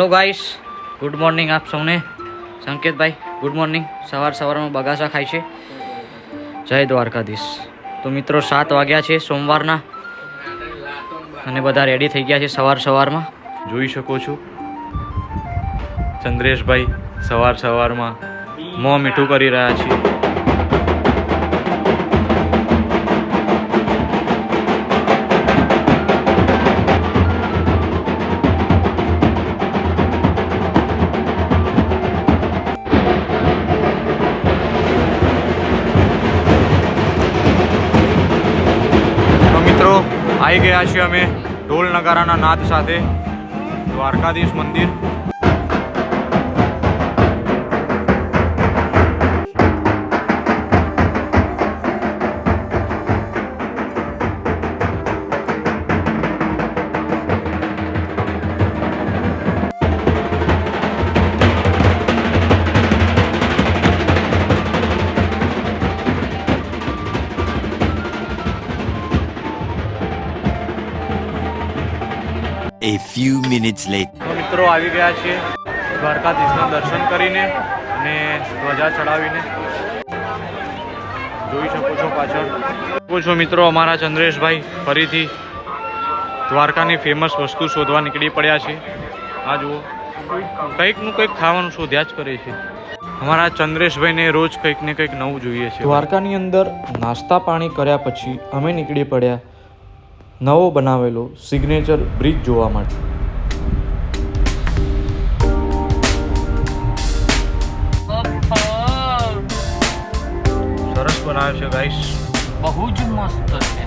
Hello guys, good morning આપ સૌને. સંકેતભાઈ good morning. સવારમાં બગાસા ખાય છે. જય દ્વારકાધીશ. તો મિત્રો 7 વાગ્યા છે સોમવારના અને બધા રેડી થઈ ગયા છે સવારમાં. જોઈ શકો છો ચંદ્રેશભાઈ સવારમાં મોં મીઠું કરી રહ્યા છે. આવી ગયા છીએ અમે ઢોલ નગારાના નાદ સાથે દ્વારકાધીશ મંદિર. A few minutes later. તો મિત્રો આવી ગયા છીએ દ્વારકાધીશના દર્શન કરીને અને ધ્વજા ચડાવીને. જોઈ શકો છો પાછળ. જોઈ છો મિત્રો અમારા ચંદ્રેશભાઈ ફરીથી દ્વારકાની ફેમસ વસ્તુ શોધવા નીકળી પડ્યા છે. આ જુઓ કંઈકનું કંઈક ખાવાનું શોધ્યા જ કરે છે. અમારા ચંદ્રેશભાઈને રોજ કંઈક ને કંઈક નવું જોઈએ છે. દ્વારકાની અંદર નાસ્તા પાણી કર્યા પછી અમે નીકળી પડ્યા નવો બનાવેલો સિગ્નેચર બ્રિજ જોવા માટે. સરસ બનાવ્યો છે ગાઈસ, બહુ જ મસ્ત છે.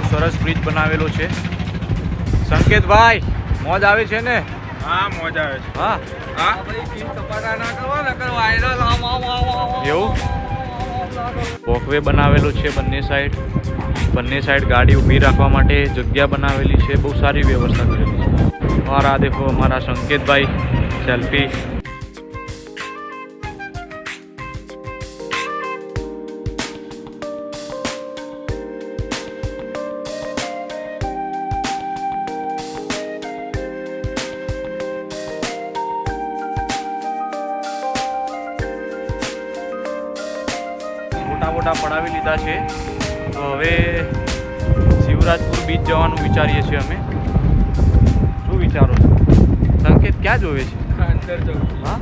સરસ બ્રિજ બનાવેલો છે. સંકેતભાઈ મોજ આવે છે ને? હા, મોજ આવે છે. હા હા એવું વોકવે બનાવેલો છે. બંને સાઈડ ગાડી ઊભી રાખવા માટે જગ્યા બનાવેલી છે. બહુ સારી વ્યવસ્થા કરેલી છે. और આ देखो हमारा संकेतભાઈ સેલ્ફી. મોટા પડાવી લીધા છે. તો હવે શિવરાજપુર બીચ જવાનું વિચારીએ છીએ અમે. શું વિચારો છો સંકેત? ક્યાં જોવે છે? અંદર જવું. हाँ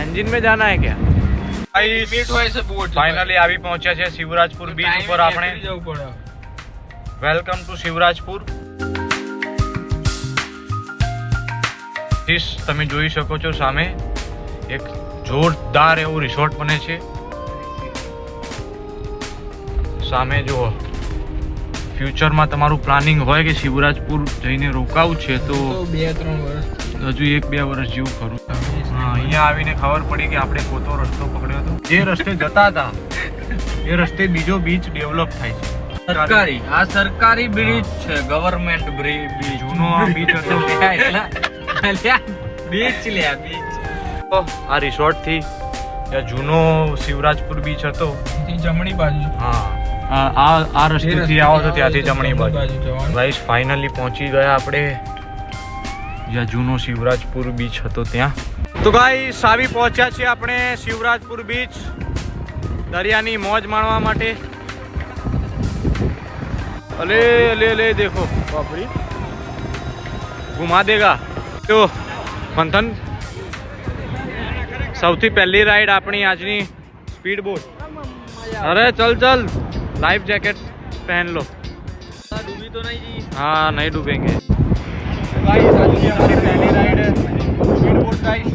एंजिन में जाना है क्या? મીટ હોય છે બોટ. ફાઇનલી આવી પહોંચ્યા છે શિવરાજપુર બીચ ઉપર આપણે. જવું પડે. Welcome to Shivrajpur. તમે જોઈ શકો છો સામે એક જોરદાર એવું રિસોર્ટ બને છે. સામે જુઓ. ફ્યુચરમાં તમારું પ્લાનિંગ હોય કે શિવરાજપુર જઈને રોકાવું છે તો 2-3 વર્ષ હજુ 1-2 વર્ષ જેવું ખરું. હા, અહીંયા આવીને ખબર પડી કે આપણે ખોટો રસ્તો પકડ્યો હતો. જે રસ્તે જતા હતા એ રસ્તે બીજો બીચ ડેવલપ થાય છે. સરકારી બ્રિજ છે, ગવર્મેન્ટ બ્રિજ. જૂનો બીચ હતો. બીચ લ્યા બીચ. આ રિસોર્ટ થી જૂનો શિવરાજપુર બીચ હતો. જમણી બાજુ. હા, આ રસ્તેથી આવો તો ત્યાંથી જમણી બાજુ. જવાનું. ગાઈસ ફાઇનલી પહોંચી ગયા આપણે જ્યાં જૂનો શિવરાજપુર બીચ હતો ત્યાં. તો ગાઈસ આવી પહોંચ્યા છીએ આપણે શિવરાજપુર બીચ દરિયાની મોજ માણવા માટે. અલે અલે અલે દેખો બાપરી ઘુમા દેગા. તો મંથન સૌથી પહેલી રાઈડ આપણી આજની સ્પીડ બોટ. અરે ચલ लाइफ जैकेट पहन लो. डूबी तो नहीं जी. हाँ नहीं डूबेंगे. गाइस आज की हमारी पहली राइड है स्पीड बोट गाइस.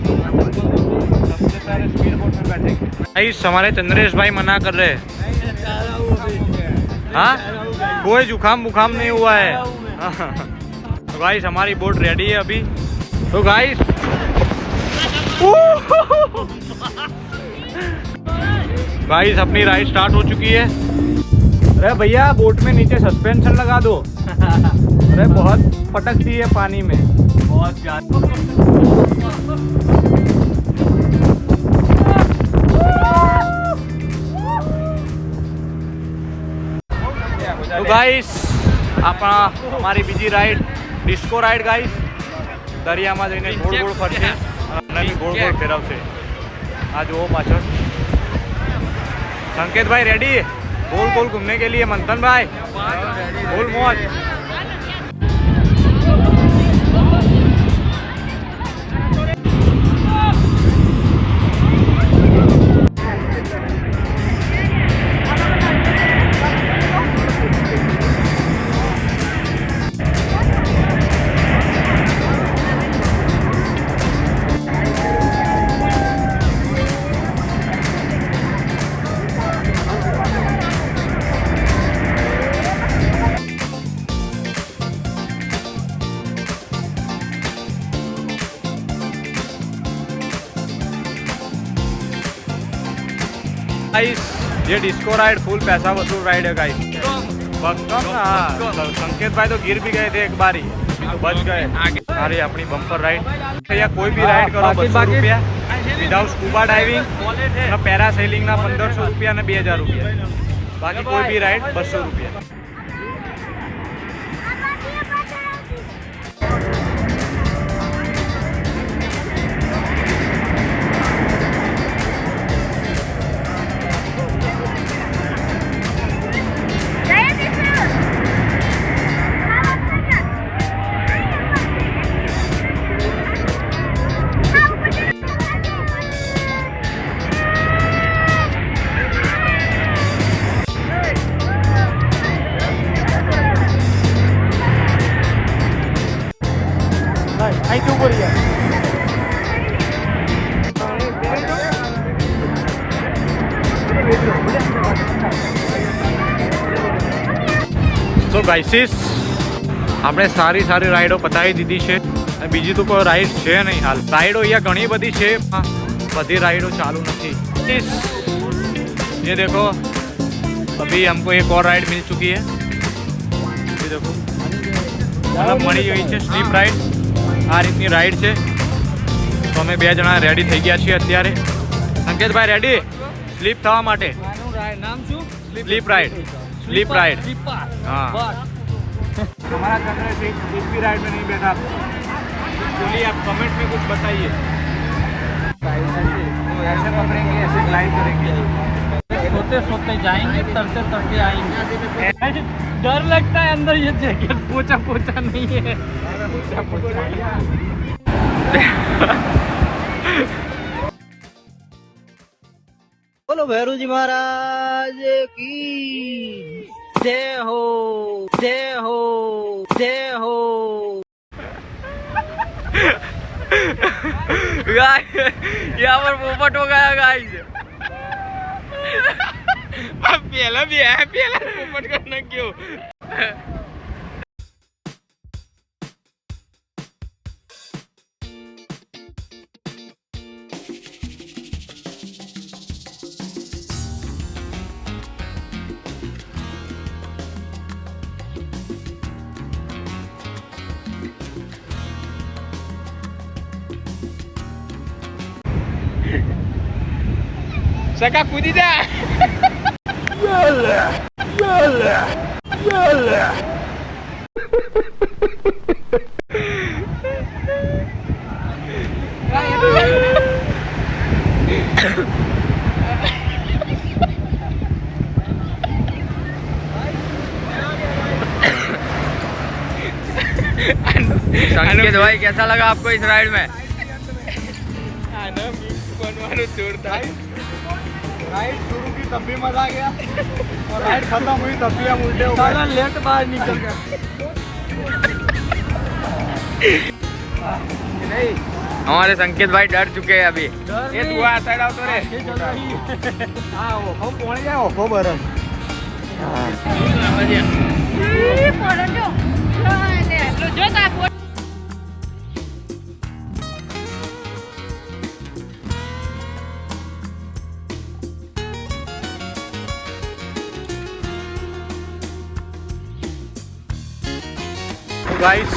सबसे सारे स्पीड बोट में बैठेंगे. गाइस हमारे चंद्रेश भाई मना कर रहे हैं. हाँ कोई जुकाम बुखाम नहीं हुआ है. तो गाइस हमारी बोट रेडी है अभी. तो गाइस गाइस अपनी राइड स्टार्ट हो चुकी है. अरे भैया बोट में नीचे सस्पेंशन लगा दो. अरे बहुत पटकती है पानी में, बहुत ज्यादा. તો ગાઈસ અમારી બીજી રાઈડ ડિસ્કો રાઈડ ગાઈસ દરિયામાં જઈને ગોળ ગોળ ફરશે અને અમને બી ગોળ ગોળ ફેરવશે. આ જુઓ પાછળ संकेत भाई रेडी गोल गोल घूमने के लिए. मंथन भाई फुल मौज. गाइस ये डिस्को राइड फुल पैसा वसूल राइड है गाइस. संकेत भाई तो गिर भी गए थे एक बार ही तो बच गए. अरे अपनी बम्पर राइड या कोई भी राइड करो 200 रुपया विदाउट स्कूबा डाइविंग पैरासेलिंग ना 1500 रुपया ने 2000 रुपया. बाकी कोई भी राइड 200 रुपया. અહીંથી ઉપર ગયા. તો ગાઈસીસ આપણે સારી સારી રાઈડો પતાવી દીધી છે અને બીજી તો કોઈ રાઈડ છે નહીં હાલ. રાઈડો અહીંયા ઘણી બધી છે બધી રાઈડો ચાલુ નથી. ये देखो अभी हमको एक और राइड मिल चुकी है. ये देखो मतलब मળી ગઈ છે સ્લીપ રાઈડ. આ રીતની રાઈડ છે તો અમે 2 જણા રેડી થઈ ગયા છીએ અત્યારે. સંકેતભાઈ રેડી સ્લીપ થવા માટે? નામ શું? Sleep ride. Sleep ride. हाँ हमारा चंद्र सिंह इस भी राइड में नहीं बैठा. बोलिए आप कमेंट में कुछ बताइए. ऐसे पकड़ेंगे ऐसे ग्लाइड करेंगे. सोते सोते जाएंगे तरते तरते आएंगे. डर लगता है अंदर ये जैकेट पोछा पोछा नहीं है. बोलो भैरू जी महाराज की जय हो जय हो जय हो. यहाँ पर पोपट हो गया गाइस. अब पहला भी है पहला पोपट करना क्यों. सका कूदी जा. संकेत भाई कैसा लगा आपको इस राइड में? राइड शुरू की तब भी मजा आ गया और राइड खत्म हुई तब भी हम उल्टे हो गए. लेट बाहर निकल गया. हमारे संकेत भाई डर चुके हैं अभी. ये तू आ साइड आओ तो रे. हाँ ओखो पहुंच गया ओखो बरस. ગાઈસ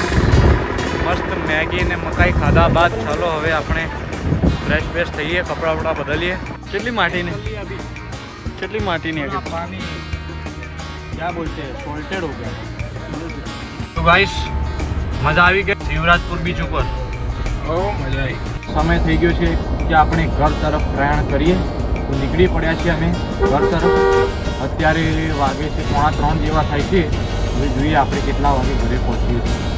મસ્ત મેગી ને મકાઈ ખાધા બાદ ચાલો હવે આપણે ફ્રેશ ફ્રેશ થઈએ, કપડાં વપડા બદલીએ. કેટલી માટીની કેટલી માટીની પાણી क्या बोलते हैं सॉल्टेड हो गया તો ગાઈસ મજા આવી ગઈ શિવરાજપુર બીચ ઉપર ओ मजा आई સમય થઈ ગયો છે કે આપણે ઘર તરફ પ્રયાણ કરીએ તો નીકળી પડ્યા છીએ અમે ઘર તરફ અત્યારે વાગે છે 2:45 જેવા થાય છે હવે જોઈએ આપણે કેટલા વાગે ઘરે પહોંચીએ છીએ